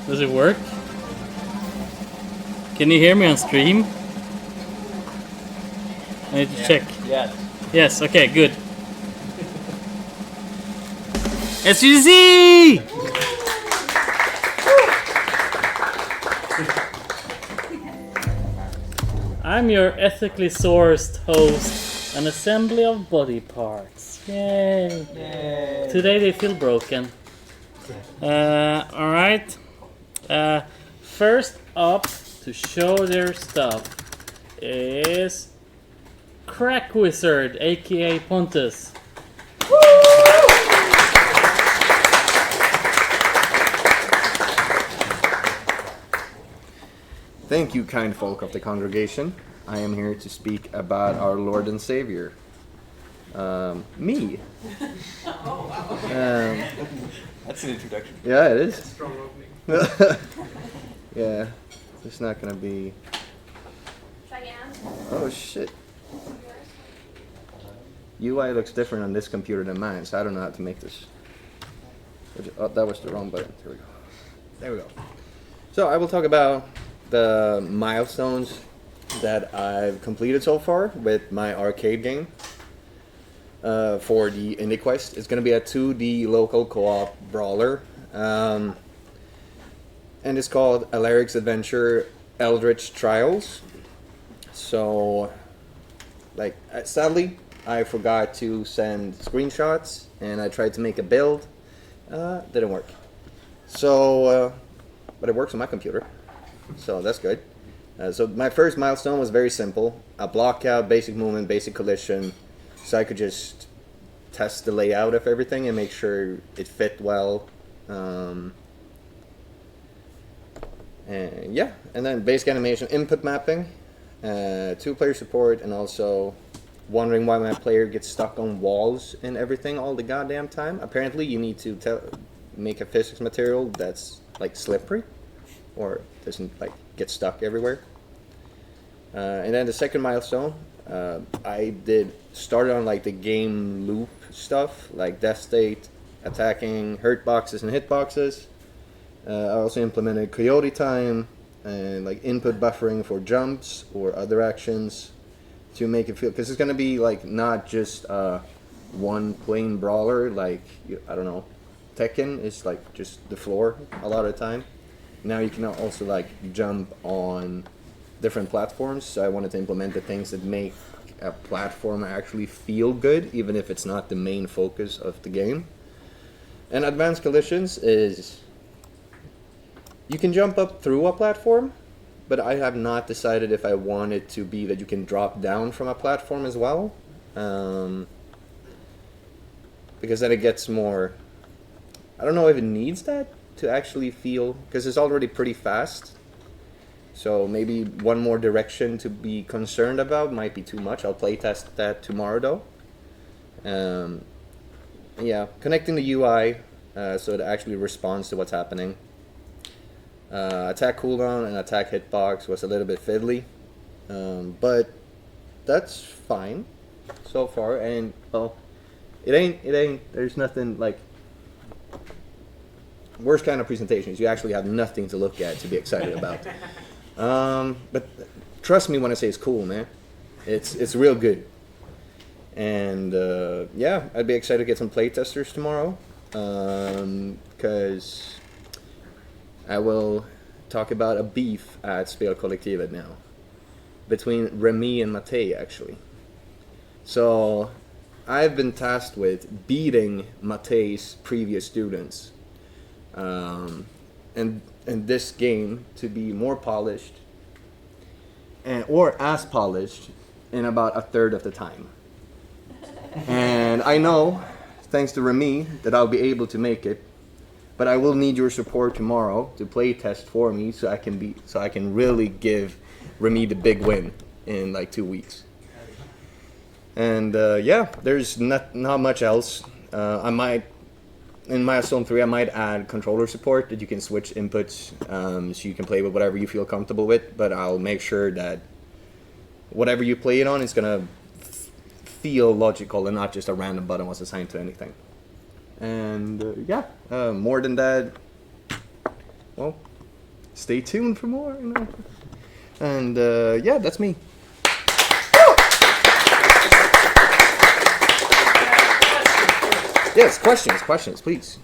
Does it work? Can you hear me on stream? I need to check. Yes. Yes, okay, good. SGDC! I'm your ethically sourced host, an assembly of body parts. Yay! Yay. Today they feel broken. Alright. First up to show their stuff is Crack Wizard, aka Pontus. Thank you, kind folk of the congregation. I am here to speak about our Lord and Savior. Me. That's an introduction. Yeah, it is. Strong opening. Yeah, it's not gonna be. Oh shit. UI looks different on this computer than mine, so I don't know how to make this. Oh, that was the wrong button. There we go. There we go. So I will talk about the milestones that I've completed so far with my arcade game for the Liljekvist. It's going to be a 2D local co-op brawler, and it's called Alaric's Adventure Eldritch Trials. So, like, sadly, I forgot to send screenshots, and I tried to make a build. Didn't work. So, but it works on my computer. So that's good. So my first milestone was very simple. A block out, basic movement, basic collision. So I could just test the layout of everything and make sure it fit well. And yeah, and then basic animation, input mapping, 2-player support, and also wondering why my player gets stuck on walls and everything all the goddamn time. Apparently you need to make a physics material that's like slippery or doesn't like get stuck everywhere. And then the second milestone, I started on like the game loop stuff, like death state, attacking hurt boxes and hit boxes. I also implemented coyote time and like input buffering for jumps or other actions to make it feel, because it's going to be like not just one plain brawler like, I don't know, Tekken is like just the floor a lot of the time. Now you can also like jump on different platforms, so I wanted to implement the things that make a platform actually feel good, even if it's not the main focus of the game. And advanced collisions is you can jump up through a platform, but I have not decided if I want it to be that you can drop down from a platform as well, because then it gets more, I don't know if it needs that to actually feel, because it's already pretty fast. So maybe one more direction to be concerned about might be too much. I'll playtest that tomorrow though. Yeah, connecting the UI so it actually responds to what's happening. Attack cooldown and attack hitbox was a little bit fiddly, but that's fine so far. And well, it ain't. There's nothing like. Worst kind of presentations. You actually have nothing to look at to be excited about. But trust me when I say it's cool, man. It's real good. And yeah, I'd be excited to get some playtesters tomorrow, because I will talk about a beef at Spelkollektivet now between Remy and Matej, actually. So I've been tasked with beating Matej's previous students. And this game to be more polished or as polished in about a third of the time. And I know, thanks to Remy, that I'll be able to make it, but I will need your support tomorrow to play test for me so I can really give Remy the big win in like 2 weeks. And yeah, there's not much else. In Milestone 3, I might add controller support that you can switch inputs, so you can play with whatever you feel comfortable with, but I'll make sure that whatever you play it on is going to feel logical and not just a random button was assigned to anything. And yeah, more than that, well, stay tuned for more. You know? And yeah, that's me. Yes, questions, please.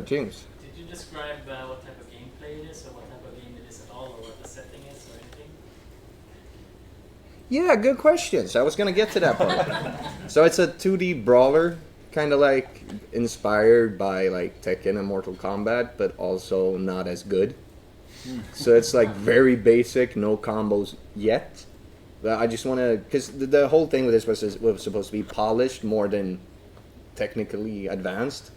James. Did you describe what type of gameplay it is, or what type of game it is at all, or what the setting is, or anything? Yeah, good questions. I was gonna get to that part. So it's a 2D brawler, kind of like inspired by like Tekken and Mortal Kombat, but also not as good. So it's like very basic, no combos yet. But I just want to, because the whole thing with this was supposed to be polished more than technically advanced.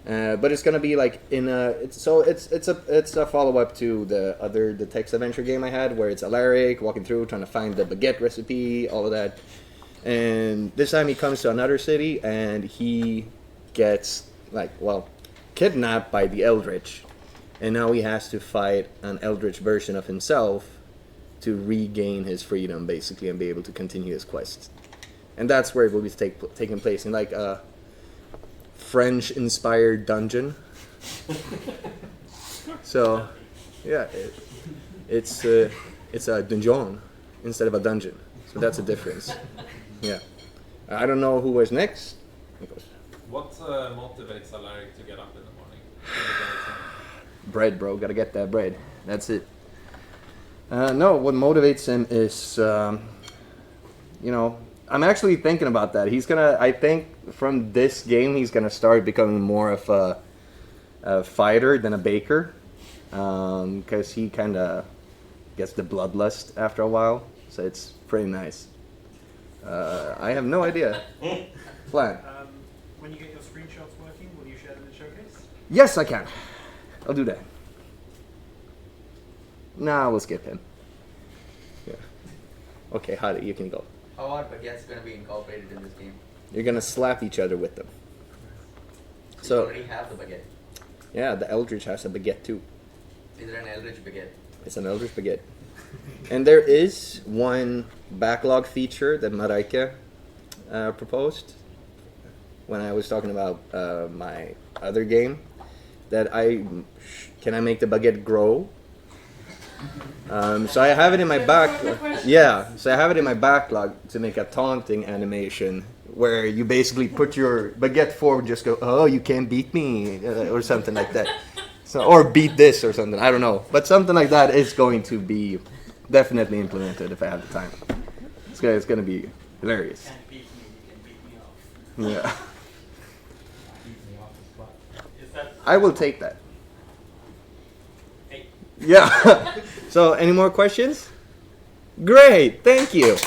But it's gonna be like in a it's a follow up to the text adventure game I had, where it's Alaric walking through trying to find the baguette recipe, all of that. And this time he comes to another city and he gets kidnapped by the Eldritch, and now he has to fight an Eldritch version of himself to regain his freedom, basically, and be able to continue his quest. And that's where it will be taking place in like a French-inspired dungeon. So, yeah, it's a donjon instead of a dungeon. So that's a difference. Yeah, I don't know who was next. What motivates Alaric to get up in the morning? Bread, bro. Gotta get that bread. That's it. No, what motivates him is, I'm actually thinking about that. I think from this game, he's gonna start becoming more of a fighter than a baker, because he kind of gets the bloodlust after a while. So it's pretty nice. I have no idea. Plan. When you get your screenshots working, will you share them in Showcase? Yes, I can. I'll do that. Nah, we'll skip him. Yeah. Okay, Hadi, you can go. How are baguettes going to be incorporated in this game? You're gonna slap each other with them. So you already have the baguette. Yeah, the Eldritch has a baguette too. Is there an Eldritch baguette? It's an Eldritch baguette. And there is one backlog feature that Mareike proposed when I was talking about my other game, that can I make the baguette grow? So I have it in my backlog. Yeah, so I have it in my backlog to make a taunting animation where you basically put your baguette forward, just go, "Oh, you can't beat me," or something like that. So, or beat this or something. I don't know, but something like that is going to be definitely implemented if I have the time. It's gonna be hilarious. You can't beat me, you can beat me off. Yeah, Is that I will take that. hey? Yeah. So, any more questions? Great, thank you.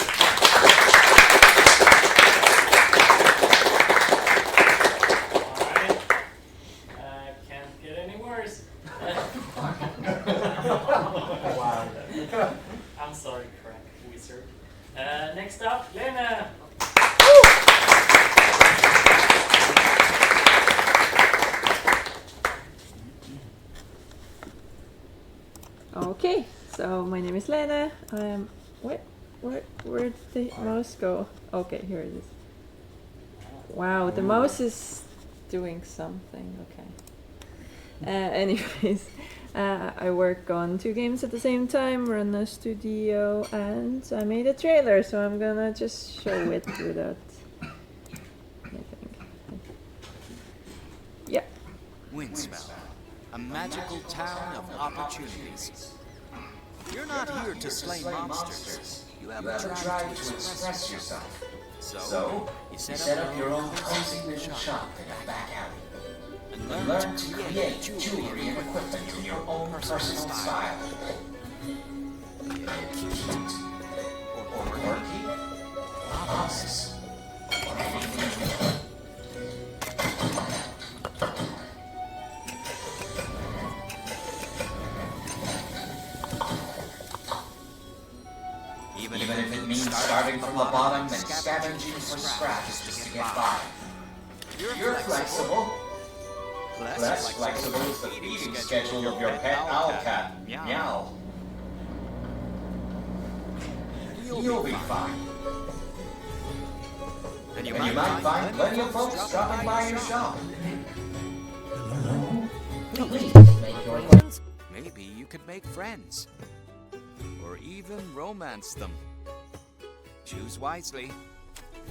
Alright. Can't get any worse. Wow. I'm sorry, crack wizard. Next up, Leene. Okay, so my name is Leene. Where'd the mouse go? Okay, here it is. Wow, the mouse is doing something. Okay. Anyways, I work on 2 games at the same time, run a studio, and I made a trailer, so I'm gonna just show it without anything. Yeah. Windspell, a magical town of opportunities. You're not here to slay monsters. You have a drive to express yourself. So, you set up your own cozy little shop in a back alley. And learn to create jewelry and equipment in your own personal style. Cute or quirky, honest, or anything. Even if it means starting from the bottom and scavenging for scraps just to get by. You're flexible. Less flexible is the feeding schedule of your pet owl cat, Meow. You'll be fine. And you might find plenty of folks dropping by your shop. Hello? Please make your... Maybe you could make friends. Or even romance them. Choose wisely.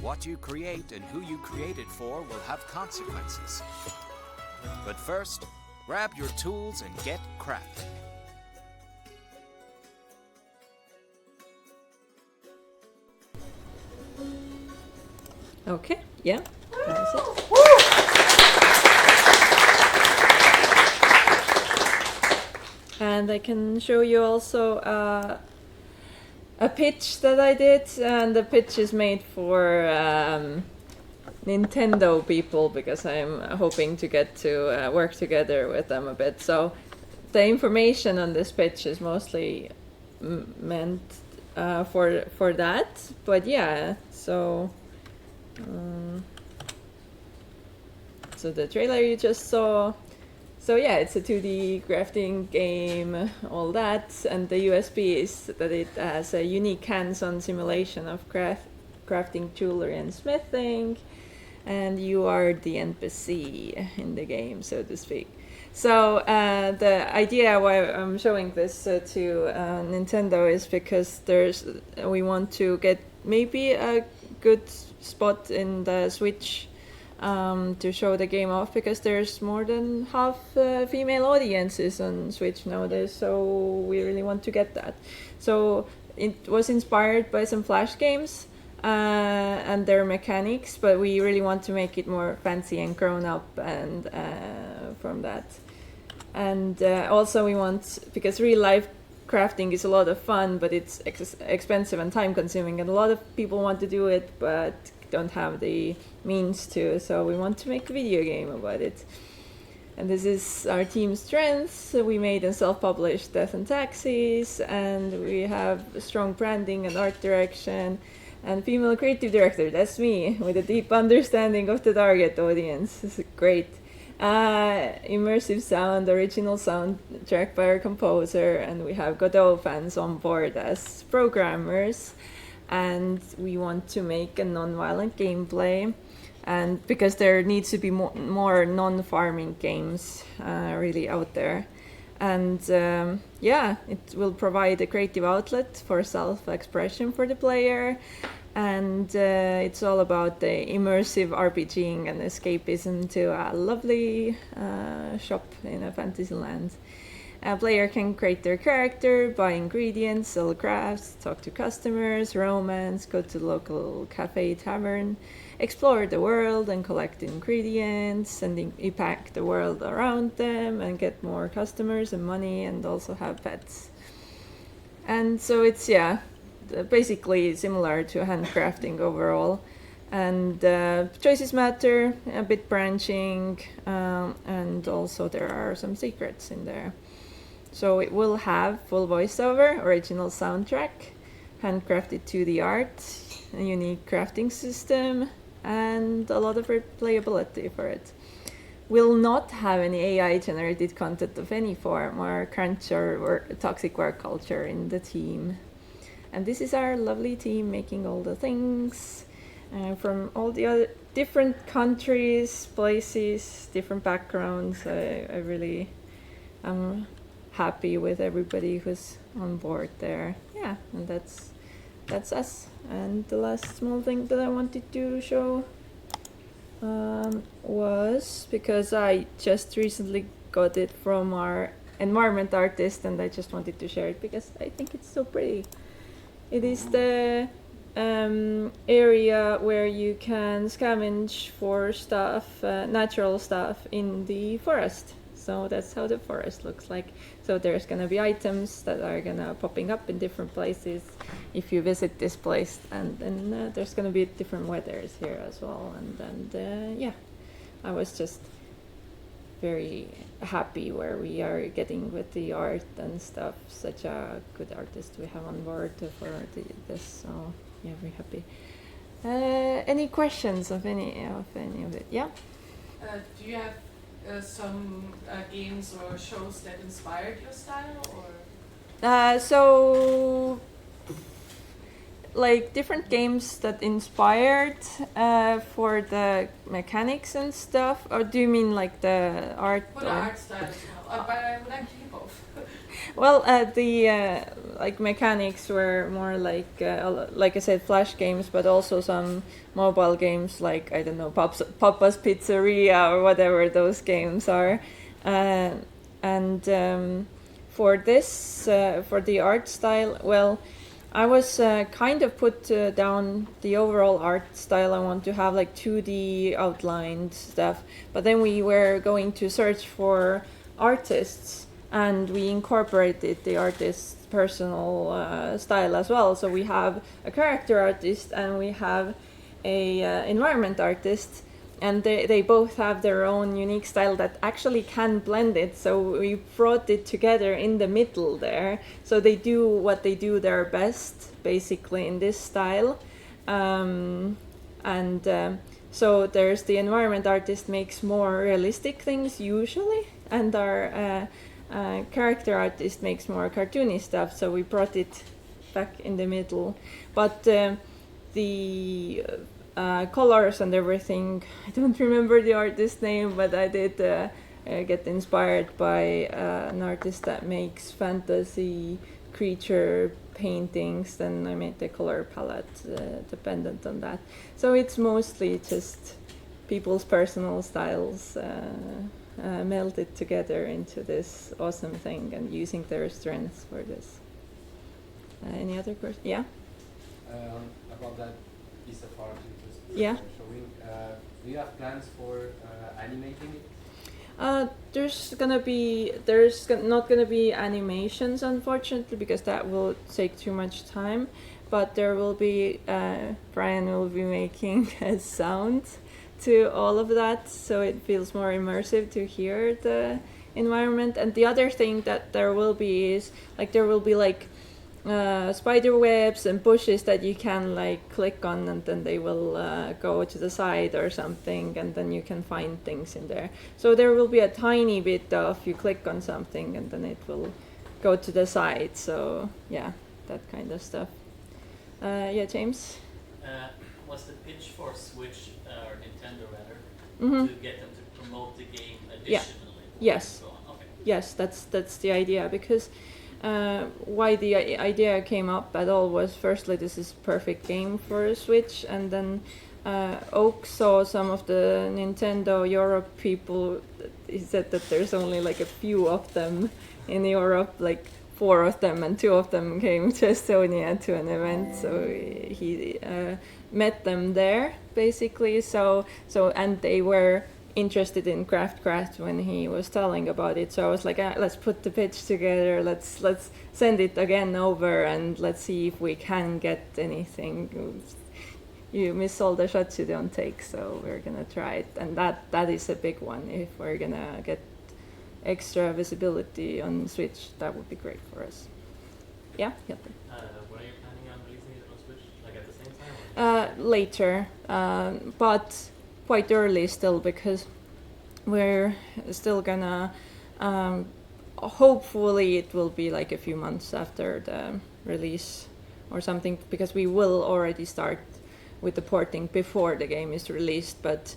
What you create and who you create it for will have consequences. But first, grab your tools and get crafting. Okay, yeah, that's it. And I can show you also a pitch that I did, and the pitch is made for Nintendo people because I'm hoping to get to work together with them a bit. So the information on this pitch is mostly meant for that, but yeah, so the trailer you just saw. So yeah, it's a 2D crafting game, all that, and the USP is that it has a unique hands-on simulation of crafting jewelry and smithing, and you are the NPC in the game, so to speak. So the idea why I'm showing this to Nintendo is because we want to get maybe a good spot in the Switch to show the game off, because there's more than half female audiences on Switch nowadays, so we really want to get that. So it was inspired by some Flash games and their mechanics, but we really want to make it more fancy and grown up and from that. And also we want, because real life crafting is a lot of fun, but it's expensive and time consuming, and a lot of people want to do it but don't have the means to, so we want to make a video game about it. And this is our team's strength. So we made a self-published Death and Taxis, and we have strong branding and art direction, and female creative director, that's me, with a deep understanding of the target audience. This is great. Immersive sound, original soundtrack by our composer, and we have Godot fans on board as programmers. And we want to make a non-violent gameplay, and because there needs to be more non-farming games really out there. And yeah, it will provide a creative outlet for self-expression for the player, and it's all about the immersive RPGing and escapism to a lovely shop in a fantasy land. A player can create their character, buy ingredients, sell crafts, talk to customers, romance, go to the local cafe, tavern, explore the world and collect ingredients, and impact the world around them and get more customers and money, and also have pets. And so it's, yeah, basically similar to handcrafting overall. And choices matter, a bit branching, and also there are some secrets in there. So it will have full voiceover, original soundtrack, handcrafted 2D art, a unique crafting system, and a lot of replayability for it. Will not have any AI-generated content of any form, or crunch or toxic work culture in the team. And this is our lovely team making all the things from all the other different countries, places, different backgrounds. I really am happy with everybody who's on board there. Yeah, and that's us. And the last small thing that I wanted to show was, because I just recently got it from our environment artist, and I just wanted to share it because I think it's so pretty. It is the area where you can scavenge for stuff, natural stuff in the forest. So that's how the forest looks like. So there's gonna be items that are gonna popping up in different places if you visit this place, and then there's gonna be different weathers here as well. And yeah, I was just very happy where we are getting with the art and stuff. Such a good artist we have on board for this. So yeah, very happy. Any questions of any of it? Yeah. Do you have some games or shows that inspired your style, or? So, like different games that inspired for the mechanics and stuff, or do you mean like the art? For the art style as well. but I would like to hear both. Well, the like mechanics were more like I said, flash games, but also some mobile games like, I don't know, Papa's Pizzeria or whatever those games are. And for this, for the art style, well, I was kind of put down the overall art style. I want to have like 2D outlined stuff, but then we were going to search for artists, and we incorporated the artist's personal style as well. So we have a character artist and we have a environment artist, and they both have their own unique style that actually can blend it. So we brought it together in the middle there. So they do what they do their best, basically, in this style. So there's the environment artist makes more realistic things usually, and our character artist makes more cartoony stuff. So we brought it back in the middle. But the colors and everything, I don't remember the artist's name, but I did get inspired by an artist that makes fantasy creature paintings. Then I made the color palette dependent on that. So it's mostly just people's personal styles melded together into this awesome thing and using their strengths for this. Any other question? Yeah? About that piece of art you just Yeah. showing, do you have plans for animating it? There's not gonna be animations, unfortunately, because that will take too much time. But there will be Brian will be making a sound to all of that, so it feels more immersive to hear the environment. And the other thing that there will be is there will be spider webs and bushes that you can click on, and then they will go to the side or something, and then you can find things in there. So there will be a tiny bit of you click on something and then it will go to the side. So yeah, that kind of stuff. Yeah, James? Was the pitch for Switch or Nintendo rather Mm-hmm. to get them to promote the game Yeah. additionally? Yes. So on? Okay. Yes, that's the idea, because why the idea came up at all was, firstly, this is perfect game for a Switch, and then Oak saw some of the Nintendo Europe people. He said that there's only a few of them in Europe, 4 of them, and 2 of them came to Estonia to an event. So he met them there, basically. So and they were interested in Craft when he was telling about it. So I was like, let's put the pitch together, let's send it again over, and let's see if we can get anything. You miss all the shots you don't take, so we're gonna try it. And that is a big one. If we're gonna get extra visibility on Switch, that would be great for us. Yeah, When are you planning on releasing it on Switch? At the same time? Or? Later, but quite early still, because we're still gonna hopefully it will be a few months after the release or something, because we will already start with the porting before the game is released. But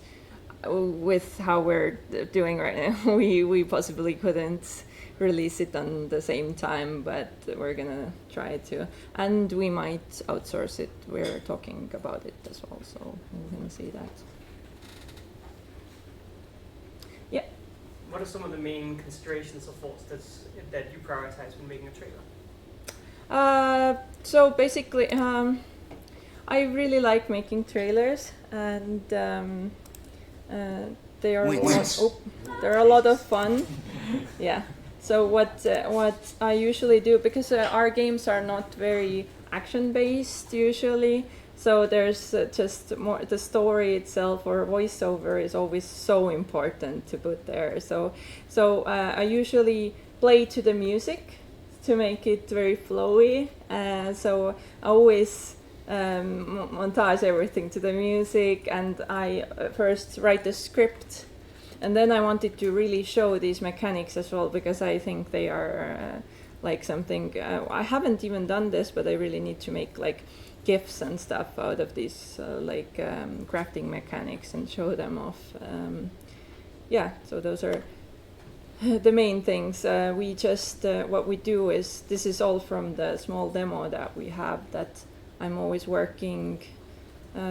with how we're doing right now, we possibly couldn't release it on the same time, but we're gonna try to, and we might outsource it. We're talking about it as well, so we're gonna see that. Yeah. What are some of the main considerations or thoughts that you prioritize when making a trailer? So basically, I really like making trailers, and they are they're a lot of fun. Yeah. So what I usually do, because our games are not very action based usually. So there's just more, the story itself or voiceover is always so important to put there. So I usually play to the music to make it very flowy. So I always montage everything to the music, and I first write the script, and then I wanted to really show these mechanics as well, because I think they are something. I haven't even done this, but I really need to make GIFs and stuff out of these crafting mechanics and show them off. Yeah, so those are the main things. We just what we do is, this is all from the small demo that we have that I'm always working.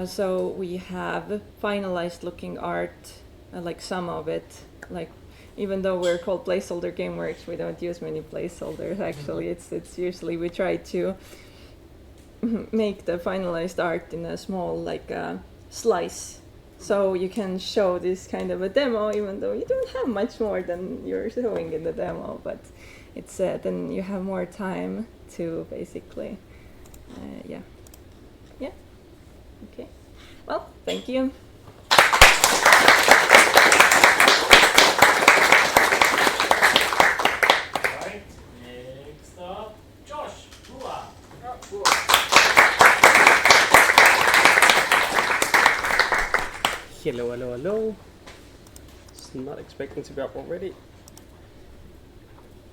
So we have finalized looking art, like some of it. Like, even though we're called Placeholder Gameworks, we don't use many placeholders. Actually, it's usually we try to make the finalized art in a small slice. So you can show this kind of a demo, even though you don't have much more than you're showing in the demo. But it's then you have more time to basically, yeah. Okay. Well, thank you. Right. Next up, Josh. Hua. Hello, hello, hello. Just not expecting to be up already.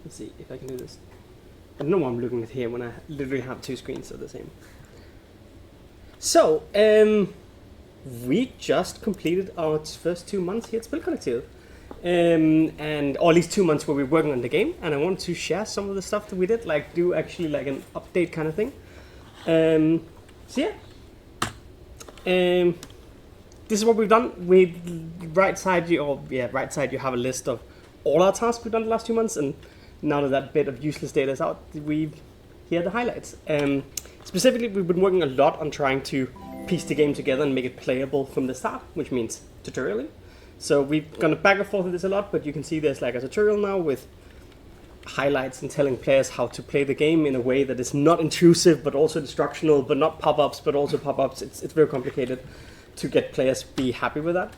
Let's see if I can do this. I don't know why I'm looking at here when I literally have two screens of the same. So, we just completed our first 2 months here at Spelkollektivet. And or at least 2 months where we're working on the game, and I wanted to share some of the stuff that we did, like do actually like an update kind of thing. So yeah. This is what we've done. Right side you have a list of all our tasks we've done the last 2 months, and now that bit of useless data is out, here are the highlights. Specifically, we've been working a lot on trying to piece the game together and make it playable from the start, which means tutorially. So we've gone back and forth with this a lot, but you can see there's like a tutorial now with highlights and telling players how to play the game in a way that is not intrusive, but also instructional, but not pop-ups, but also pop-ups. It's very complicated to get players be happy with that.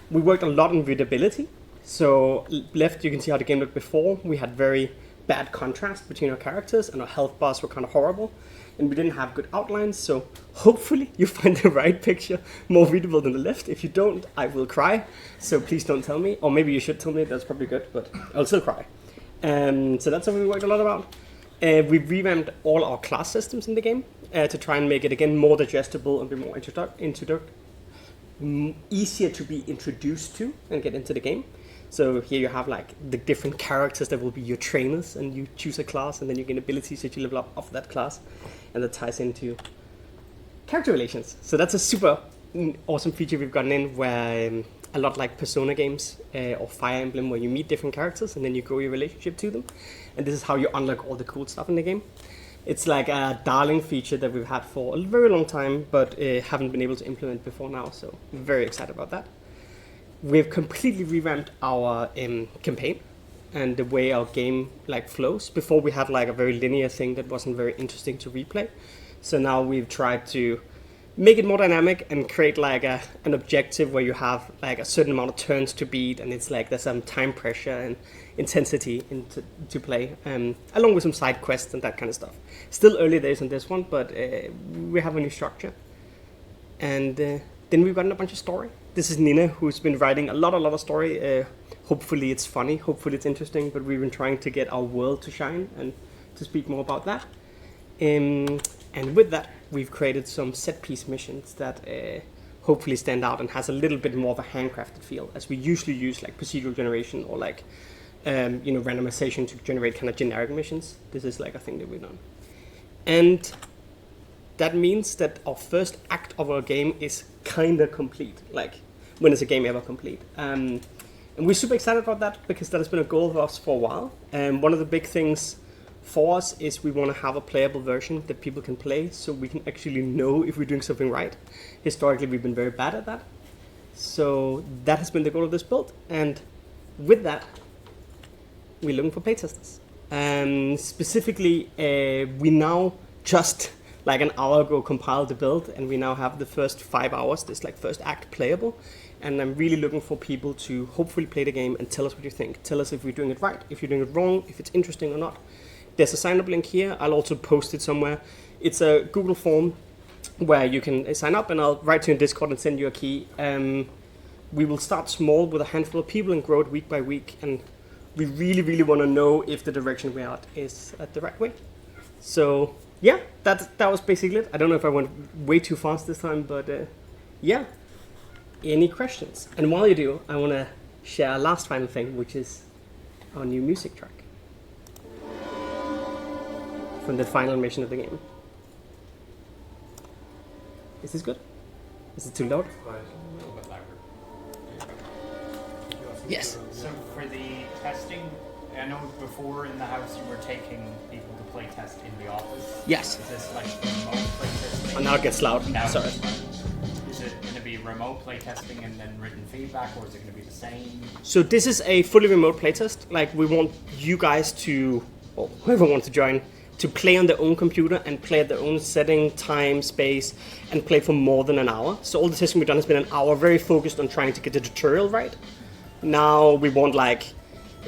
We worked a lot on readability. So left, you can see how the game looked before. We had very bad contrast between our characters, and our health bars were kind of horrible. And we didn't have good outlines, so hopefully you find the right picture more readable than the left. If you don't, I will cry, so please don't tell me. Or maybe you should tell me, that's probably good, but I'll still cry. So that's something we worked a lot about. We revamped all our class systems in the game to try and make it, again, more digestible and be more easier to be introduced to and get into the game. So here you have like the different characters that will be your trainers, and you choose a class and then you gain abilities that you level up of that class, and that ties into character relations. So that's a super awesome feature we've gotten in, where a lot like Persona games or Fire Emblem, where you meet different characters and then you grow your relationship to them, and this is how you unlock all the cool stuff in the game. It's like a darling feature that we've had for a very long time, but haven't been able to implement before now, so I'm very excited about that. We've completely revamped our campaign and the way our game flows. Before we had like a very linear thing that wasn't very interesting to replay. So now we've tried to make it more dynamic and create like an objective where you have like a certain amount of turns to beat, and it's like there's some time pressure and intensity to play, along with some side quests and that kind of stuff. Still early days on this one, but we have a new structure. And then we've gotten a bunch of story. This is Leene, who's been writing a lot of story. Hopefully it's funny, hopefully it's interesting, but we've been trying to get our world to shine and to speak more about that. And with that, we've created some set-piece missions that hopefully stand out and has a little bit more of a handcrafted feel, as we usually use like procedural generation or like randomization to generate kind of generic missions. This is like a thing that we've done. And that means that our first act of our game is kind of complete, like when is a game ever complete. And we're super excited about that, because that has been a goal of us for a while. One of the big things for us is we want to have a playable version that people can play, so we can actually know if we're doing something right. Historically, we've been very bad at that. So that has been the goal of this build. And with that, we're looking for playtesters. Specifically, we now just like an hour ago compiled the build, and we now have the first 5 hours, this like first act playable. And I'm really looking for people to hopefully play the game and tell us what you think. Tell us if we're doing it right, if you're doing it wrong, if it's interesting or not. There's a sign up link here. I'll also post it somewhere. It's a Google form where you can sign up, and I'll write to you in Discord and send you a key. We will start small with a handful of people and grow it week by week. And we really want to know if the direction we're at is at the right way. So yeah, that was basically it. I don't know if I went way too fast this time, but yeah. Any questions? And while you do, I want to share a last final thing, which is our new music track from the final mission of the game. Is this good? Is it too loud? Yes. So for the testing, I know before in the house you were taking people to play test in the office. Yes. Is this like remote play testing? Oh, now it gets loud. Now Sorry. Is it going to be remote play testing and then written feedback, or is it going to be the same? So this is a fully remote playtest. Like, we want you guys to, or whoever wants to join, to play on their own computer and play at their own setting, time, space, and play for more than an hour. So all the testing we've done has been an hour, very focused on trying to get the tutorial right. Now we want, like,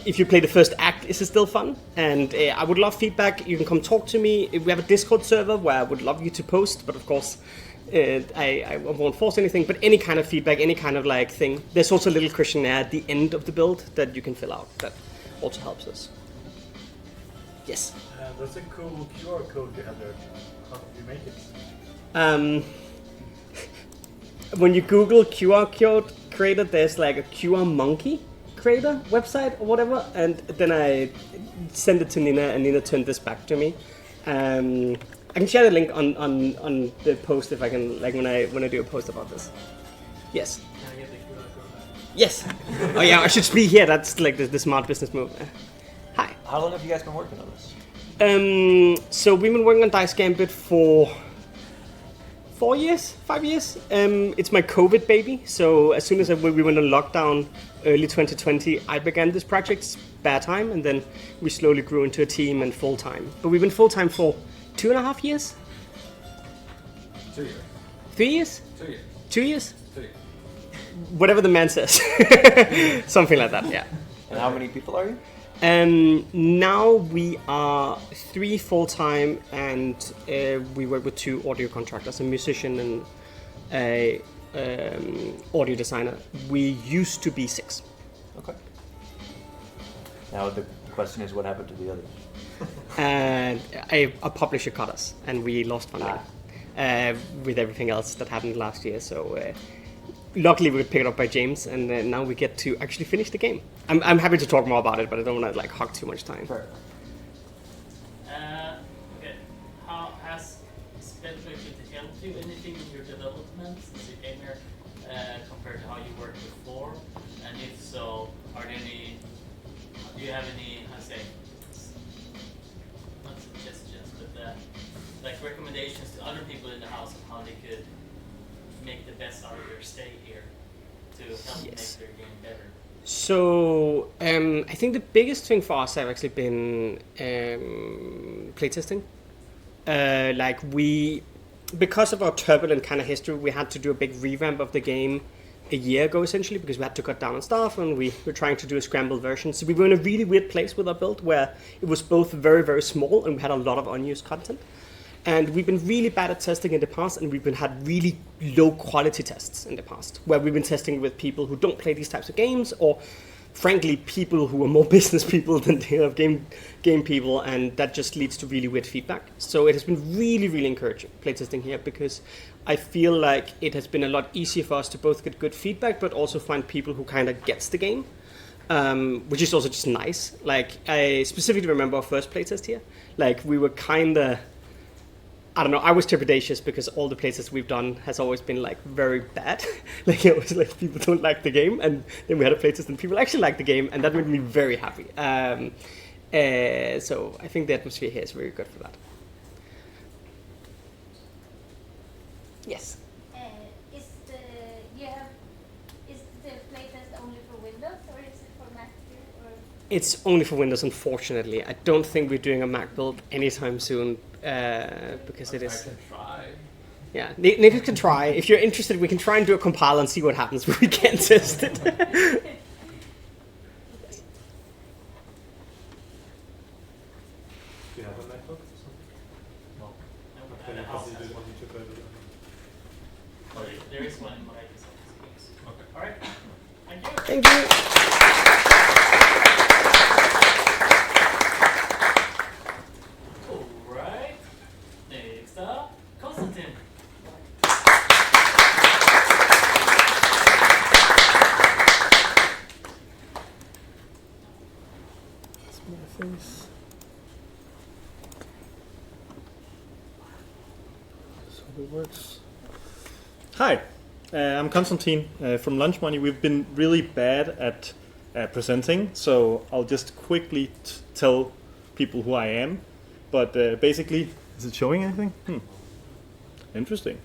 if you play the first act, is it still fun? And I would love feedback. You can come talk to me. We have a Discord server where I would love you to post, but of course, I won't force anything. But any kind of feedback, any kind of like thing. There's also a little questionnaire at the end of the build that you can fill out. That also helps us. Yes. That's a cool QR code you have there. How did you make it? When you Google QR code creator, there's like a QR monkey creator website or whatever, and then I sent it to Nina, and Nina turned this back to me. I can share the link on the post if I can, like when I do a post about this. Yes. Can I get the QR code? Yes. Oh yeah, I should be here. That's like the smart business move. Hi. How long have you guys been working on this? So we've been working on Dice Gambit for 5 years. It's my COVID baby. So as soon as we went on lockdown early 2020, I began this project. Spare time, and then we slowly grew into a team and full time. But we've been full time for 2.5 years. 2 years. 3 years? 2 years. 2 years? 2 years. Whatever the man says. Something like that. Yeah. And how many people are you? Now we are 3 full-time, and we work with 2 audio contractors, a musician and a audio designer. We used to be 6. Okay. Now the question is, what happened to the others? And a publisher cut us, and we lost funding with everything else that happened last year. So luckily we got picked up by James, and now we get to actually finish the game. I'm happy to talk more about it, but I don't want to like hog too much time. Okay. How has Spelkollektivet helped you anything in your development since you came here compared to how you worked before? And if so, do you have any, not suggestions, but like recommendations to other people in the house of how they could make the best out of their stay here to help make their game better? So I think the biggest thing for us have actually been playtesting. Because of our turbulent kind of history, we had to do a big revamp of the game a year ago, essentially, because we had to cut down on staff, and we were trying to do a scrambled version. So we were in a really weird place with our build, where it was both very, very small, and we had a lot of unused content. And we've been really bad at testing in the past, and we've had really low quality tests in the past, where we've been testing with people who don't play these types of games, or frankly, people who are more business people than they are game people, and that just leads to really weird feedback. So it has been really, really encouraging playtesting here, because I feel like it has been a lot easier for us to both get good feedback, but also find people who kind of gets the game, which is also just nice. Like, I specifically remember our first playtest here. Like, we were kind of, I don't know, I was trepidatious because all the playtests we've done has always been like very bad. Like, it was like people don't like the game, and then we had a playtest and people actually like the game, and that made me very happy. So I think the atmosphere here is very good for that. Yes. Is the playtest only for Windows, or is it for Mac too? Or? It's only for Windows, unfortunately. I don't think we're doing a Mac build anytime soon, because it is. I can try. Yeah, Nick can try. If you're interested, we can try and do a compile and see what happens, but we can't test it. Do you have a MacBook? No. Then you probably did when you took over. There is one in my office. Okay. All right. Thank you. Thank you. All right. Next up, Constantin. My face. So it works. Hi, I'm Constantin from Lunch Money. We've been really bad at presenting, so I'll just quickly tell people who I am. But basically, is it showing anything? Interesting.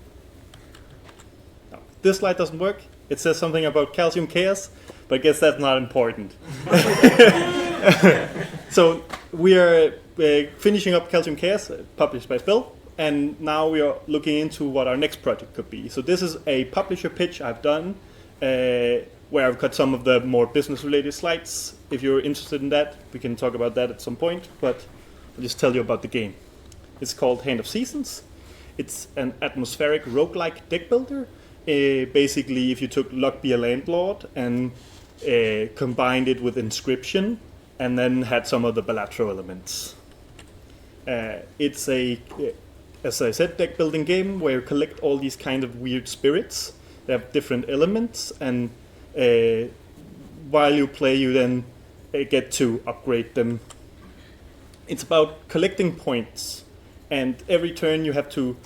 No, this slide doesn't work. It says something about calcium chaos, but I guess that's not important. So we are finishing up Calcium Chaos, published by Spell, and now we are looking into what our next project could be. So this is a publisher pitch I've done, where I've cut some of the more business-related slides. If you're interested in that, we can talk about that at some point, but I'll just tell you about the game. It's called Hand of Seasons. It's an atmospheric roguelike deck builder. Basically, if you took Luck Be a Landlord and combined it with Inscription, and then had some of the Balatro elements. It's a, as I said, deck building game where you collect all these kind of weird spirits. They have different elements, and while you play, you then get to upgrade them. It's about collecting points, and every turn you have to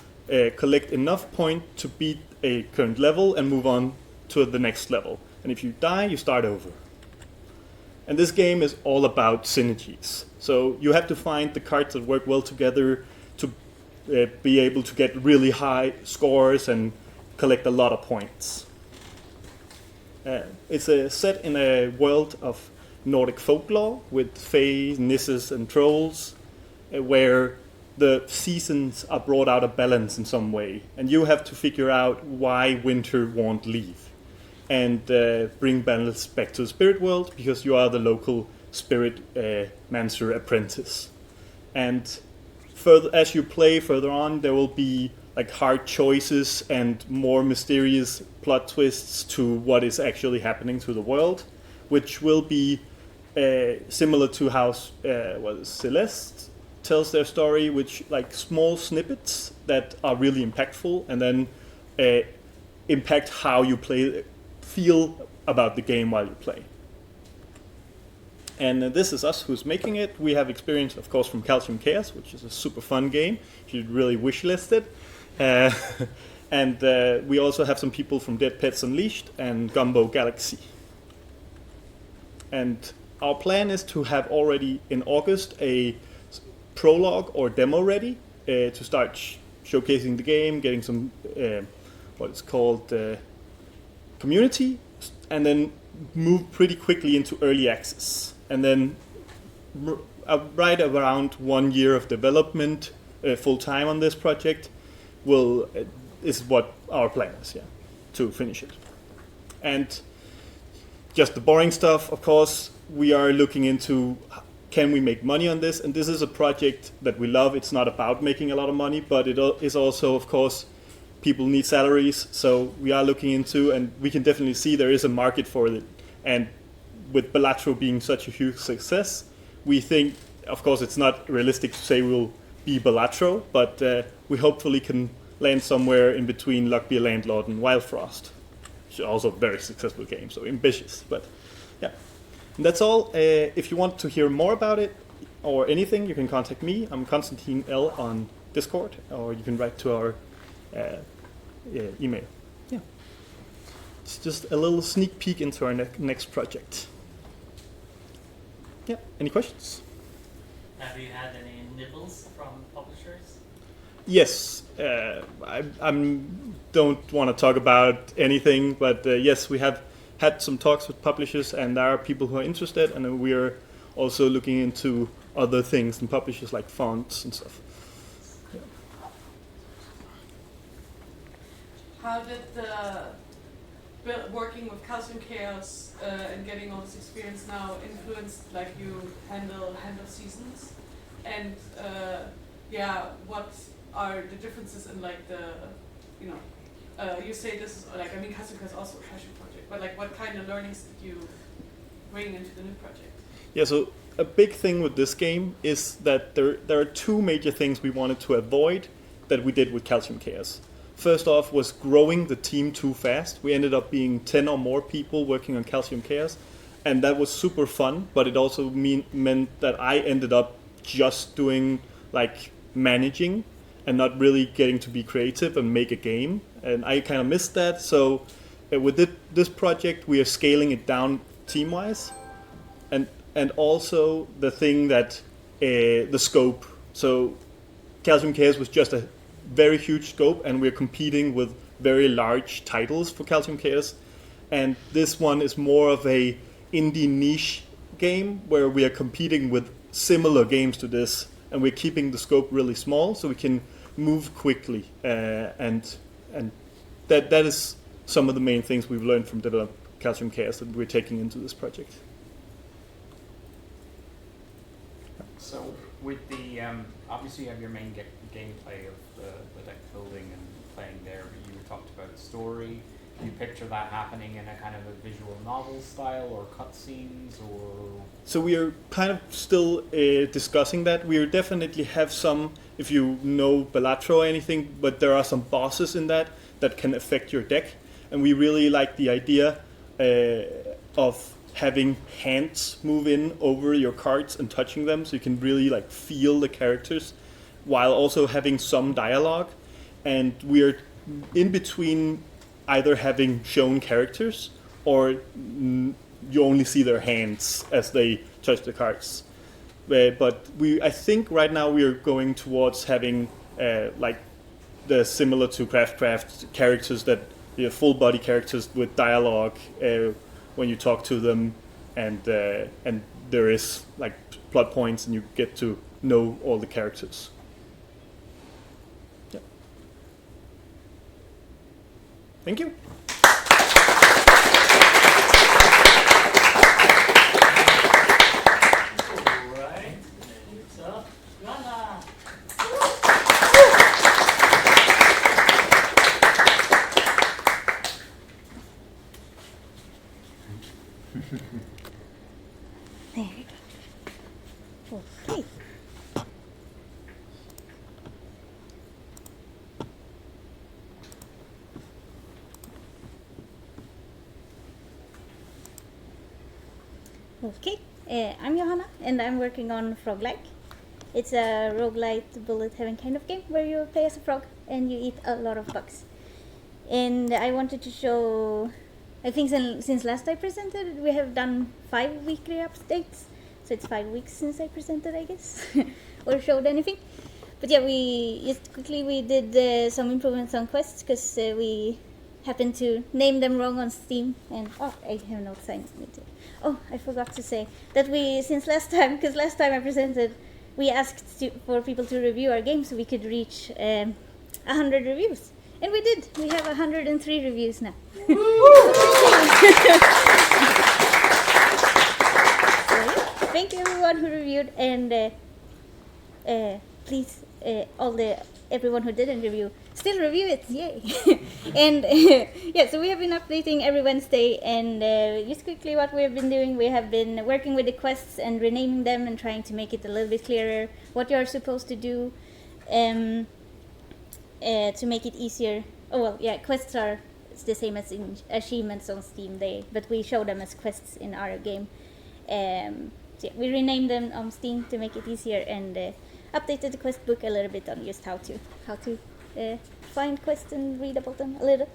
collect enough points to beat a current level and move on to the next level. And if you die, you start over. And this game is all about synergies. So you have to find the cards that work well together to be able to get really high scores and collect a lot of points. It's set in a world of Nordic folklore with fae, nisses, and trolls, where the seasons are brought out of balance in some way. And you have to figure out why winter won't leave. And bring balance back to the spirit world, because you are the local spirit mancer apprentice. And further, as you play further on, there will be like hard choices and more mysterious plot twists to what is actually happening to the world, which will be similar to how Celeste tells their story, which like small snippets that are really impactful, and then impact how you feel about the game while you play. And this is us who's making it. We have experience, of course, from Calcium Chaos, which is a super fun game. You should really wishlist it. And we also have some people from Dead Pets Unleashed and Gumbo Galaxy. And our plan is to have already in August a prologue or demo ready to start showcasing the game, getting some what is called community, and then move pretty quickly into early access. And then right around 1 year of development full time on this project is what our plan is, to finish it. And just the boring stuff, of course, we are looking into can we make money on this? And this is a project that we love. It's not about making a lot of money, but it is also, of course, people need salaries, so we are looking into, and we can definitely see there is a market for it. And with Balatro being such a huge success, we think, of course, it's not realistic to say we'll be Balatro, but we hopefully can land somewhere in between Luck Be a Landlord and Wild Frost, which is also a very successful game, so ambitious. But yeah, and that's all. If you want to hear more about it or anything, you can contact me. I'm Constantin L on Discord, or you can write to our email. Yeah, it's just a little sneak peek into our next project. Yeah, any questions? Have you had any nibbles from publishers? Yes, I don't want to talk about anything, but yes, we have had some talks with publishers, and there are people who are interested, and we are also looking into other things than publishers like fonts and stuff. Yeah. How did working with Calcium Chaos and getting all this experience now influence like you handle Hand of Seasons? And what are the differences in like the, you say this is like, I mean, Calcium Chaos is also a passion project, but like what kind of learnings did you bring into the new project? Yeah, so a big thing with this game is that there are two major things we wanted to avoid that we did with Calcium Chaos. First off was growing the team too fast. We ended up being 10 or more people working on Calcium Chaos, and that was super fun. But it also meant that I ended up just doing like managing and not really getting to be creative and make a game, and I kind of missed that. So with this project, we are scaling it down team-wise, and also the thing that the scope. So Calcium Chaos was just a very huge scope, and we're competing with very large titles for Calcium Chaos, and this one is more of a indie niche game where we are competing with similar games to this, and we're keeping the scope really small so we can move quickly, and that is some of the main things we've learned from develop Calcium Chaos that we're taking into this project. So with the obviously you have your main gameplay of the deck building and playing there, but you talked about story. Do you picture that happening in a kind of a visual novel style or cutscenes or? So we are kind of still discussing that. We definitely have some, if you know Balatro or anything, but there are some bosses in that can affect your deck. And we really like the idea of having hands move in over your cards and touching them, so you can really like feel the characters while also having some dialogue. And we are in between either having shown characters or you only see their hands as they touch the cards. But I think right now we are going towards having like the similar to Craft characters that full body characters with dialogue when you talk to them, and there is like plot points and you get to know all the characters. Yeah. Thank you. Alright, so Johanna. There we go. Okay. Okay, I'm Johanna, and I'm working on Froguelike. It's a roguelite bullet heaven kind of game where you play as a frog and you eat a lot of bugs. And I wanted to show, I think since last I presented, we have done 5 weekly updates. So it's 5 weeks since I presented, I guess, or showed anything. But yeah, we did some improvements on quests because we happened to name them wrong on Steam. And I have no sign me to. Oh, I forgot to say that since last time, because last time I presented, we asked for people to review our game so we could reach 100 reviews. And we did. We have 103 reviews now. So, thank you everyone who reviewed, and please, everyone who didn't review, still review it, yay! And yeah, so we have been updating every Wednesday, and just quickly what we have been doing, we have been working with the quests and renaming them and trying to make it a little bit clearer what you are supposed to do to make it easier. Oh well, yeah, quests are the same as in achievements on Steam, but we show them as quests in our game. So yeah, we renamed them on Steam to make it easier, and updated the quest book a little bit on just how to find quests and read about them a little.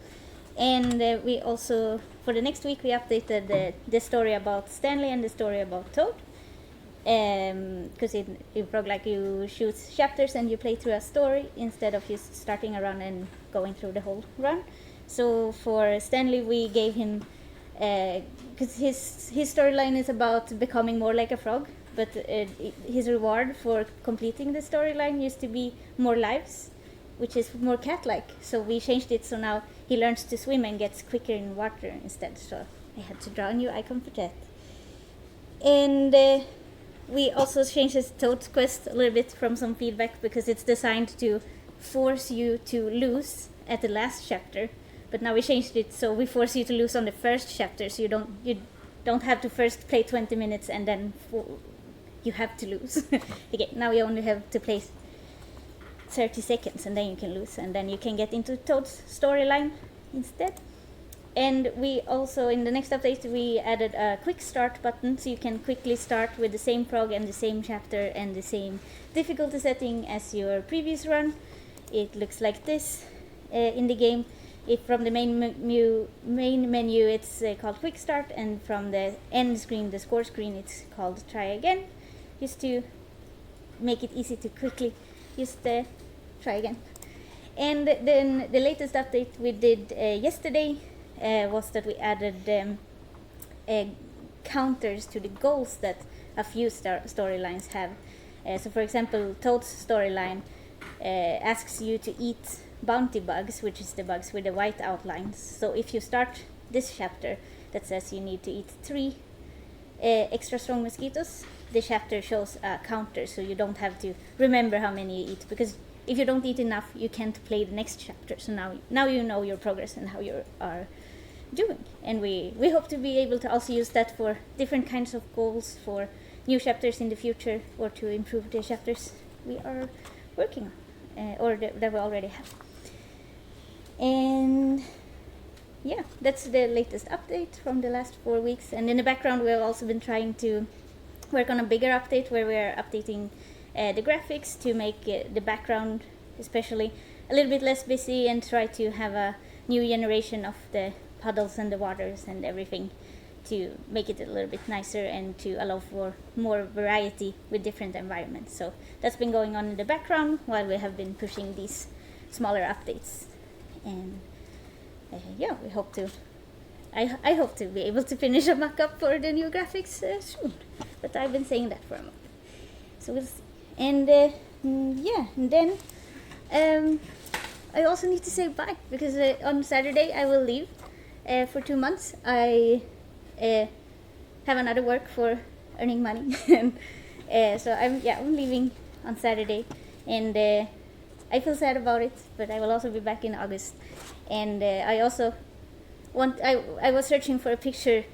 And we also, for the next week, we updated the story about Stanley and the story about Toad. Because in Froguelike you choose chapters and you play through a story instead of just starting a run and going through the whole run. So for Stanley we gave him, because his storyline is about becoming more like a frog, but his reward for completing the storyline used to be more lives, which is more cat-like. So we changed it so now he learns to swim and gets quicker in water instead. So I had to draw a new icon for that. And we also changed the Toad quest a little bit from some feedback because it's designed to force you to lose at the last chapter. But now we changed it so we force you to lose on the first chapter, so you don't have to first play 20 minutes and then you have to lose. Okay, now you only have to play 30 seconds and then you can lose, and then you can get into Toad's storyline instead. And we also, in the next update, we added a quick start button, so you can quickly start with the same prog and the same chapter and the same difficulty setting as your previous run. It looks like this in the game. If from the main menu it's called quick start, and from the end screen, the score screen, it's called try again, just to make it easy to quickly use the try again. And then the latest update we did yesterday was that we added counters to the goals that a few storylines have. So for example, Toad's storyline asks you to eat bounty bugs, which is the bugs with the white outlines. So if you start this chapter that says you need to eat 3 extra strong mosquitoes, the chapter shows a counter, so you don't have to remember how many you eat, because if you don't eat enough, you can't play the next chapter. So now you know your progress and how you are doing. And we hope to be able to also use that for different kinds of goals for new chapters in the future, or to improve the chapters we are working on, or that we already have. And yeah, that's the latest update from the last 4 weeks. And in the background, we've also been trying to work on a bigger update where we're updating the graphics to make the background especially a little bit less busy, and try to have a new generation of the puddles and the waters and everything to make it a little bit nicer and to allow for more variety with different environments. So that's been going on in the background while we have been pushing these smaller updates. And yeah, we hope to. I hope to be able to finish a mock-up for the new graphics soon. But I've been saying that for a month, so we'll see. And yeah, and then I also need to say bye, because on Saturday I will leave for 2 months. I have another work for earning money, and so I'm leaving on Saturday, and I feel sad about it, but I will also be back in August. And I also I was searching for a picture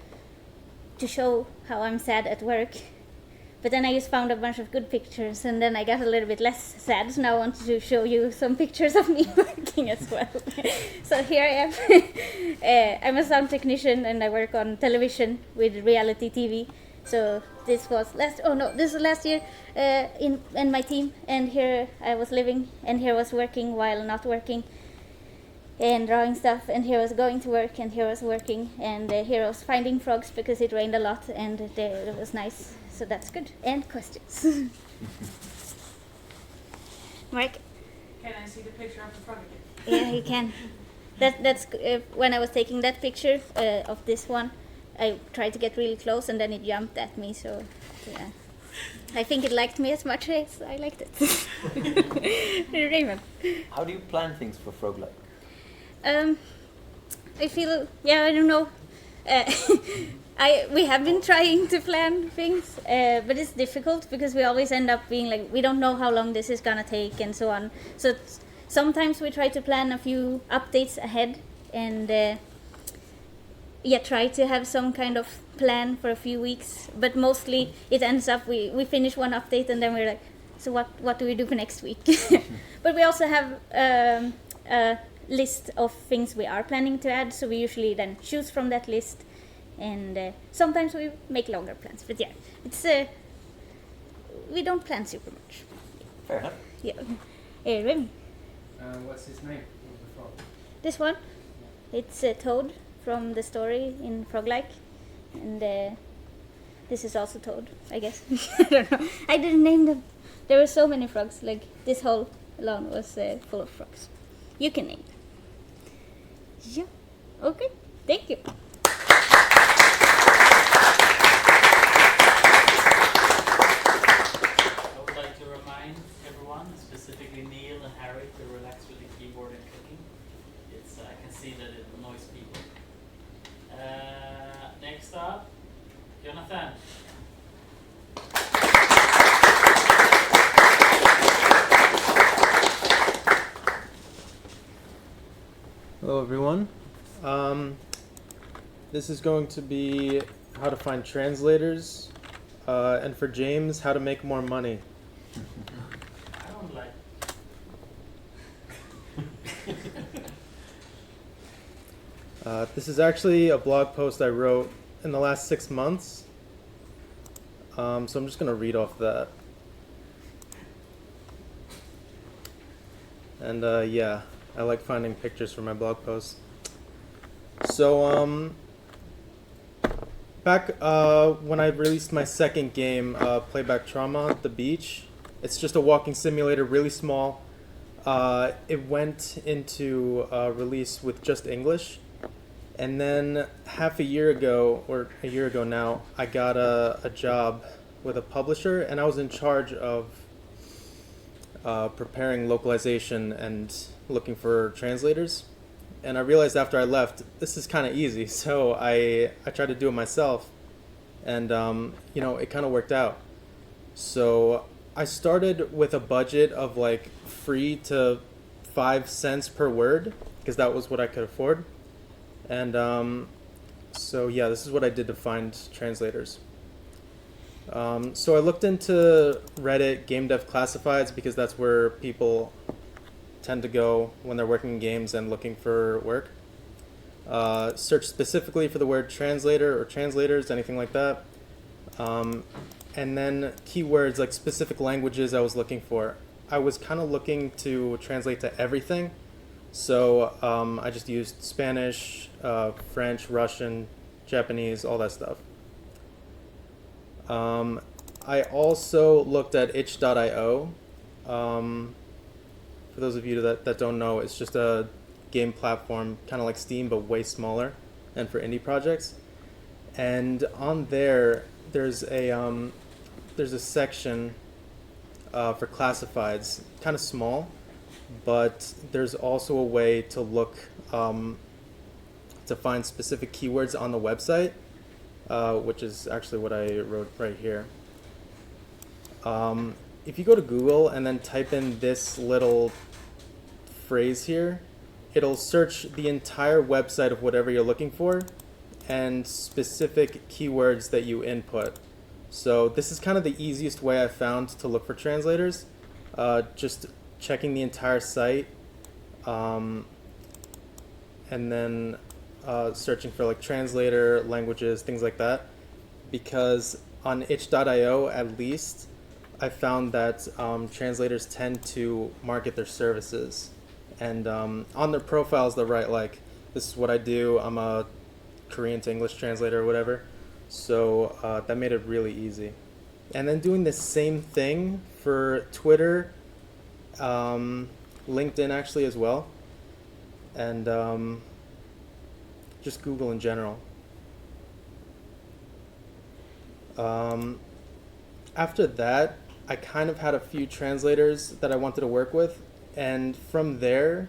to show how I'm sad at work, but then I just found a bunch of good pictures, and then I got a little bit less sad. So now I wanted to show you some pictures of me working as well. So here I am. I'm a sound technician, and I work on television with reality TV. So this was last year in my team, and here I was living, and here I was working while not working, and drawing stuff, and here I was going to work, and here I was working, and here I was finding frogs because it rained a lot, and it was nice. So that's good. And questions. Mark? Can I see the picture of the frog again? Yeah, you can. That's when I was taking that picture of this one, I tried to get really close, and then it jumped at me, so yeah. I think it liked me as much as I liked it. Raymond. How do you plan things for Froguelike? I feel, I don't know. We have been trying to plan things, but it's difficult because we always end up being like, we don't know how long this is gonna take and so on. So sometimes we try to plan a few updates ahead, and try to have some kind of plan for a few weeks. But mostly it ends up we finish one update, and then we're like, so what do we do for next week? But we also have a list of things we are planning to add, so we usually then choose from that list, and sometimes we make longer plans. But yeah, it's we don't plan super much. Fair enough. Yeah. Remy. What's his name of the frog? This one, it's Toad from the story in Froguelike, and this is also Toad, I guess. I don't know. I didn't name them. There were so many frogs. Like this whole lawn was full of frogs. You can name them. Yeah. Okay. Thank you. I would like to remind everyone, specifically Neil and Harry, to relax with the keyboard and clicking. It's I can see that it annoys people. Next up, Jonathan. Hello everyone. This is going to be how to find translators, and for James, how to make more money. I don't like. This is actually a blog post I wrote in the last 6 months. So I'm just going to read off that. And yeah, I like finding pictures for my blog posts. So back when I released my second game, Playback Trauma, The Beach, it's just a walking simulator, really small. It went into release with just English. And then half a year ago, or a year ago now, I got a job with a publisher, and I was in charge of preparing localization and looking for translators. And I realized after I left, this is kind of easy, so I tried to do it myself, and you know, it kind of worked out. So I started with a budget of like 3 to 5 cents per word, because that was what I could afford. And so yeah, this is what I did to find translators. So I looked into Reddit game dev classifieds, because that's where people tend to go when they're working in games and looking for work. Search specifically for the word translator or translators, anything like that. And then keywords like specific languages I was looking for. I was kind of looking to translate to everything. So I just used Spanish, French, Russian, Japanese, all that stuff. I also looked at itch.io. For those of you that don't know, it's just a game platform, kind of like Steam, but way smaller, and for indie projects. And on there, there's a section for classifieds, kind of small, but there's also a way to look to find specific keywords on the website, which is actually what I wrote right here. If you go to Google and then type in this little phrase here, it'll search the entire website of whatever you're looking for and specific keywords that you input. So this is kind of the easiest way I found to look for translators, just checking the entire site, and then searching for like translator, languages, things like that. Because on itch.io, at least, I found that translators tend to market their services. And on their profiles, they'll write like, this is what I do, I'm a Korean to English translator or whatever. So that made it really easy. And then doing the same thing for Twitter, LinkedIn actually as well, and just Google in general. After that, I kind of had a few translators that I wanted to work with, and from there,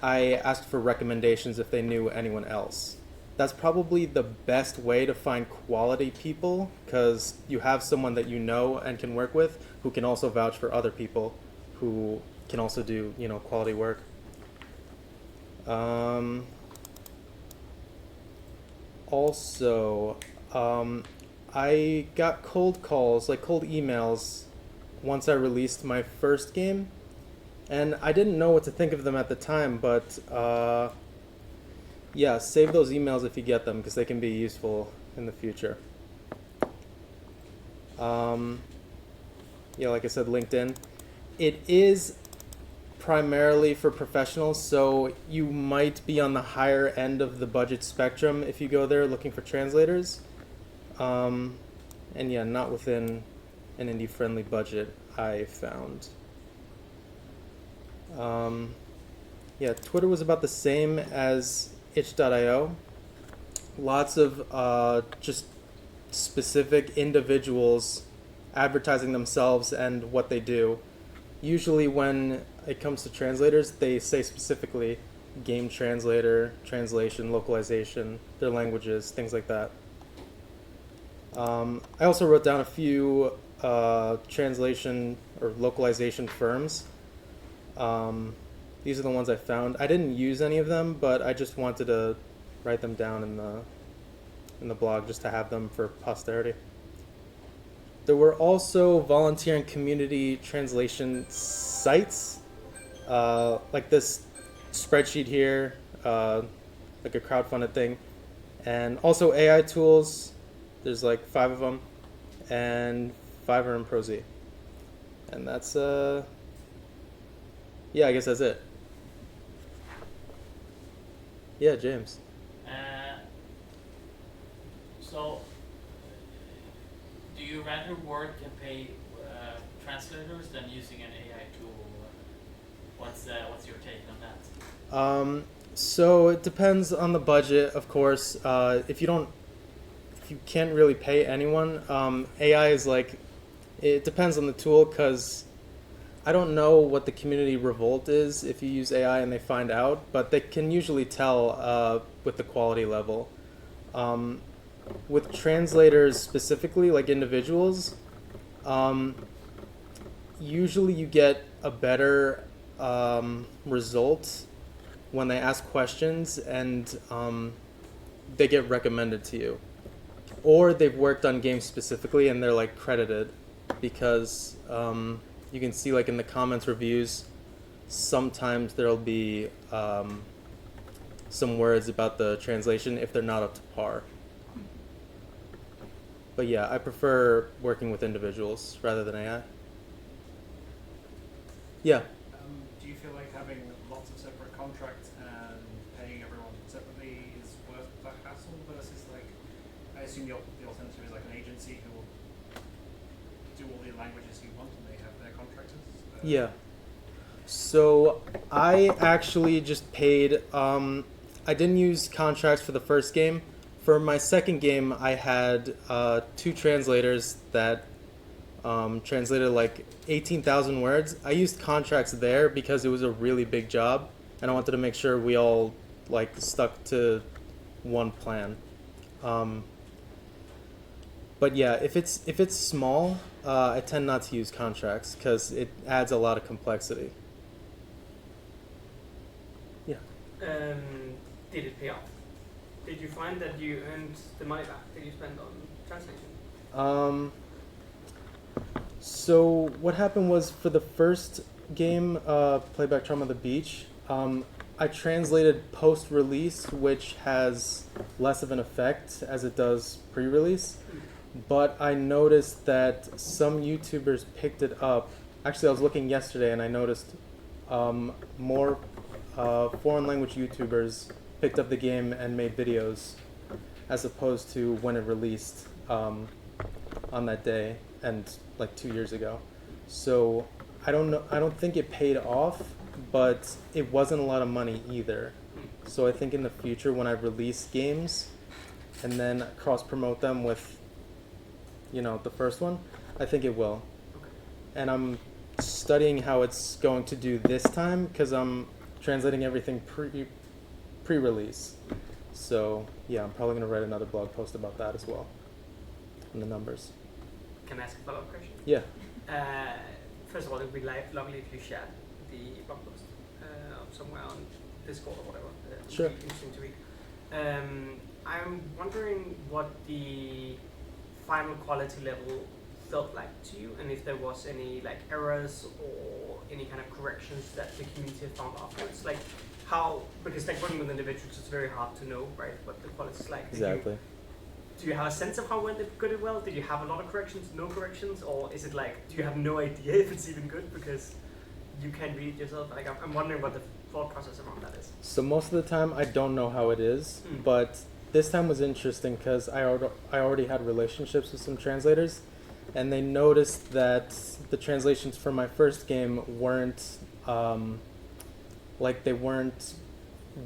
I asked for recommendations if they knew anyone else. That's probably the best way to find quality people, because you have someone that you know and can work with who can also vouch for other people who can also do, you know, quality work. Also, I got cold calls, like cold emails, once I released my first game, and I didn't know what to think of them at the time, but yeah, save those emails if you get them, because they can be useful in the future. Yeah, like I said, LinkedIn. It is primarily for professionals, so you might be on the higher end of the budget spectrum if you go there looking for translators. And yeah, not within an indie-friendly budget, I found. Yeah, Twitter was about the same as itch.io. Lots of just specific individuals advertising themselves and what they do. Usually when it comes to translators, they say specifically game translator, translation, localization, their languages, things like that. I also wrote down a few translation or localization firms. These are the ones I found. I didn't use any of them, but I just wanted to write them down in the blog just to have them for posterity. There were also volunteer and community translation sites, like this spreadsheet here. like a crowdfunded thing. And also AI tools, there's like 5 of them, and 5 are in Pro Z. And that's, yeah, I guess that's it. Yeah, James. So, do you rather work and pay translators than using an AI tool? What's your take on that? So it depends on the budget, of course. If you can't really pay anyone, AI is like, it depends on the tool, because I don't know what the community revolt is if you use AI and they find out, but they can usually tell with the quality level. With translators specifically, like individuals, usually you get a better result when they ask questions and they get recommended to you. Or they've worked on games specifically and they're like credited, because you can see like in the comments reviews, sometimes there'll be some words about the translation if they're not up to par. But yeah, I prefer working with individuals rather than AI. Yeah. Do you feel like having lots of separate contracts and paying everyone separately is worth that hassle versus like, I assume the alternative is like an agency who will do all the languages you want and they have their contractors? Yeah. So I actually just paid, I didn't use contracts for the first game. For my second game, I had 2 translators that translated like 18,000 words. I used contracts there because it was a really big job, and I wanted to make sure we all like stuck to one plan. But yeah, if it's small, I tend not to use contracts because it adds a lot of complexity. Yeah. Did it pay off? Did you find that you earned the money back that you spent on translation? So what happened was, for the first game, Playback Trauma the Beach, I translated post-release, which has less of an effect as it does pre-release. But I noticed that some YouTubers picked it up. Actually, I was looking yesterday and I noticed more foreign language YouTubers picked up the game and made videos, as opposed to when it released on that day and like 2 years ago. So I don't know. I don't think it paid off, but it wasn't a lot of money either. So I think in the future, when I release games and then cross promote them with, the first one, I think it will. And I'm studying how it's going to do this time because I'm translating everything pre-release. So yeah, I'm probably going to write another blog post about that as well, and the numbers. Can I ask a follow-up question? Yeah. First of all, it would be lovely if you shared the blog post somewhere on Discord or whatever. Sure. It would be interesting to read. I'm wondering what the final quality level felt like to you, and if there was any like errors or any kind of corrections that the community found afterwards. Like how, because like working with individuals, it's very hard to know, right, what the quality is like. Exactly. Do you have a sense of how well they got it well? Did you have a lot of corrections, no corrections, or is it like, do you have no idea if it's even good because you can't read it yourself? Like I'm wondering what the thought process around that is. So most of the time, I don't know how it is, but this time was interesting because I already had relationships with some translators, and they noticed that the translations for my first game weren't they weren't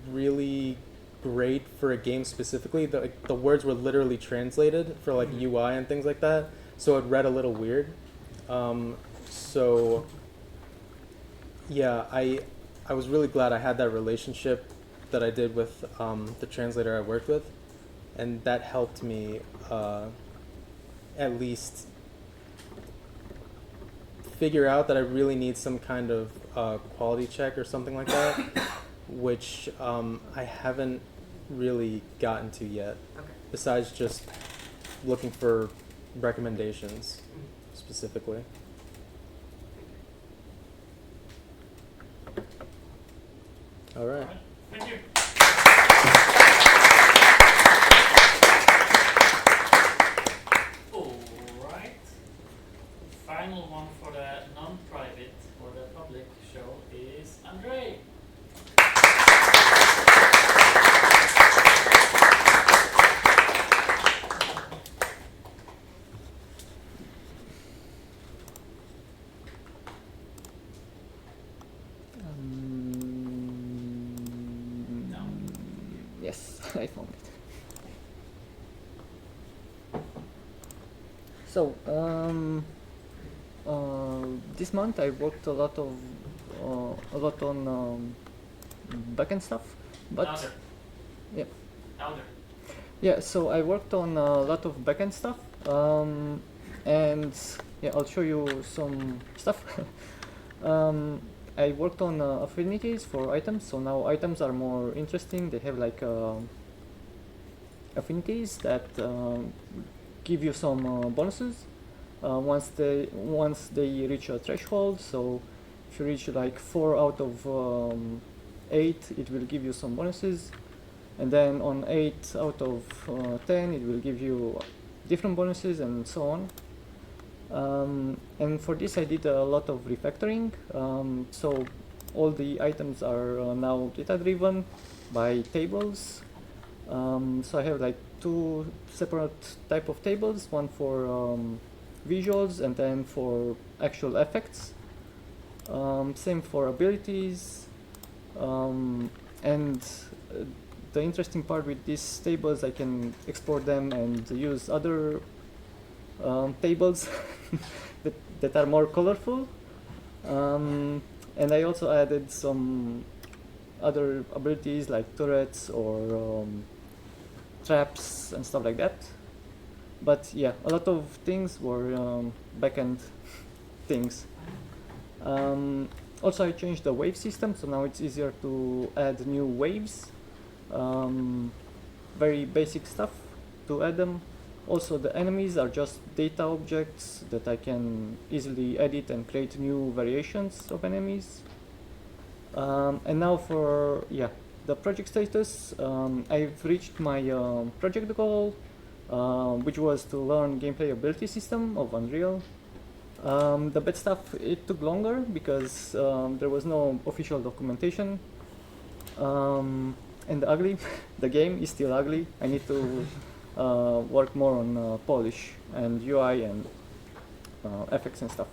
really great for a game specifically. The words were literally translated for like UI and things like that, so it read a little weird. So yeah, I was really glad I had that relationship that I did with the translator I worked with, and that helped me at least figure out that I really need some kind of quality check or something like that, which I haven't really gotten to yet, besides just looking for recommendations specifically. All right. Thank you. non-private or the public show is Andrei. Yes, I found it. So, this month I worked a lot on backend stuff, but Louder. yeah, Louder. yeah. So I worked on a lot of backend stuff, and yeah, I'll show you some stuff. I worked on affinities for items, so now items are more interesting. They have like affinities that give you some bonuses once they reach a threshold. So if you reach like 4 out of 8, it will give you some bonuses, and then on 8 out of 10, it will give you different bonuses, and so on. And for this I did a lot of refactoring, so all the items are now data driven by tables. So I have like 2 separate type of tables, one for visuals and then for actual effects. Same for abilities, and the interesting part with these tables, I can export them and use other tables that are more colorful, and I also added some other abilities like turrets or traps and stuff like that. But yeah, a lot of things were backend things. Also, I changed the wave system, so now it's easier to add new waves. Very basic stuff to add them. Also, the enemies are just data objects that I can easily edit and create new variations of enemies. And now for the project status, I've reached my project goal, which was to learn gameplay ability system of Unreal. The bad stuff, it took longer because there was no official documentation. And ugly, the game is still ugly. I need to work more on polish and UI and effects and stuff.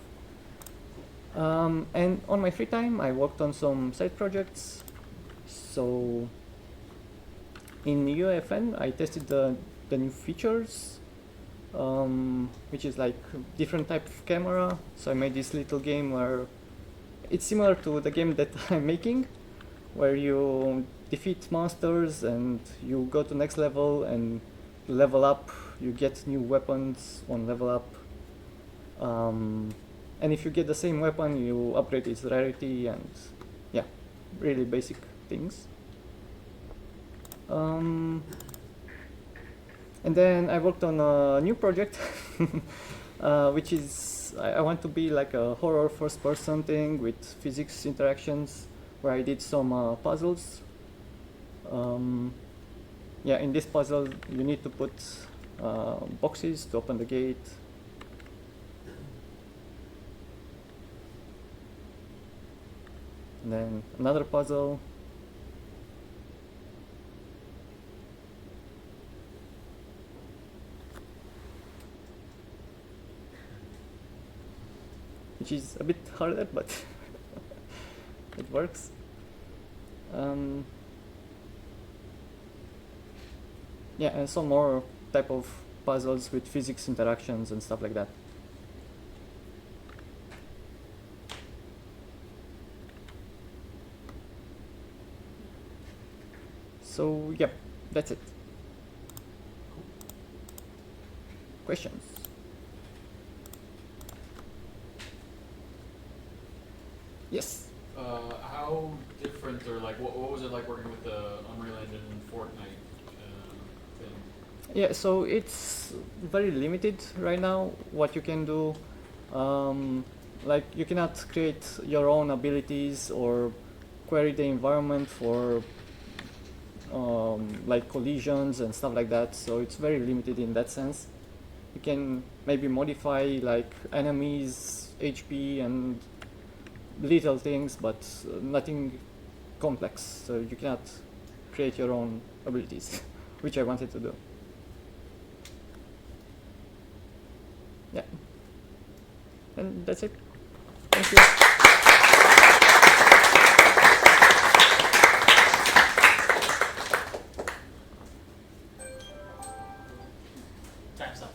And on my free time, I worked on some side projects. So in UFN, I tested the new features, which is like different type of camera. So I made this little game where it's similar to the game that I'm making, where you defeat monsters and you go to next level and level up. You get new weapons on level up. And if you get the same weapon, you upgrade its rarity, and yeah, really basic things. And then I worked on a new project, which is I want to be like a horror first-person thing with physics interactions, where I did some puzzles. Yeah, in this puzzle, you need to put boxes to open the gate. And then another puzzle. Which is a bit harder, but it works. Yeah, and some more type of puzzles with physics interactions and stuff like that. So, yeah, that's it. Questions? Yes. How different, or like, what was it like working with the Unreal Engine and Fortnite thing? Yeah, so it's very limited right now what you can do. Like, you cannot create your own abilities or query the environment for like collisions and stuff like that, so it's very limited in that sense. You can maybe modify like enemies HP and little things, but nothing complex. So you cannot create your own abilities, which I wanted to do. Yeah. And that's it. Thank you. Time's up.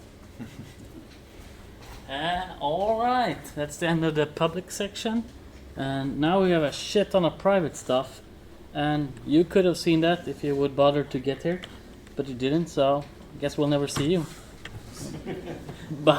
All right, that's the end of the public section. And now we have a shit ton of private stuff. And you could have seen that if you would bother to get here, but you didn't, so I guess we'll never see you. Bye.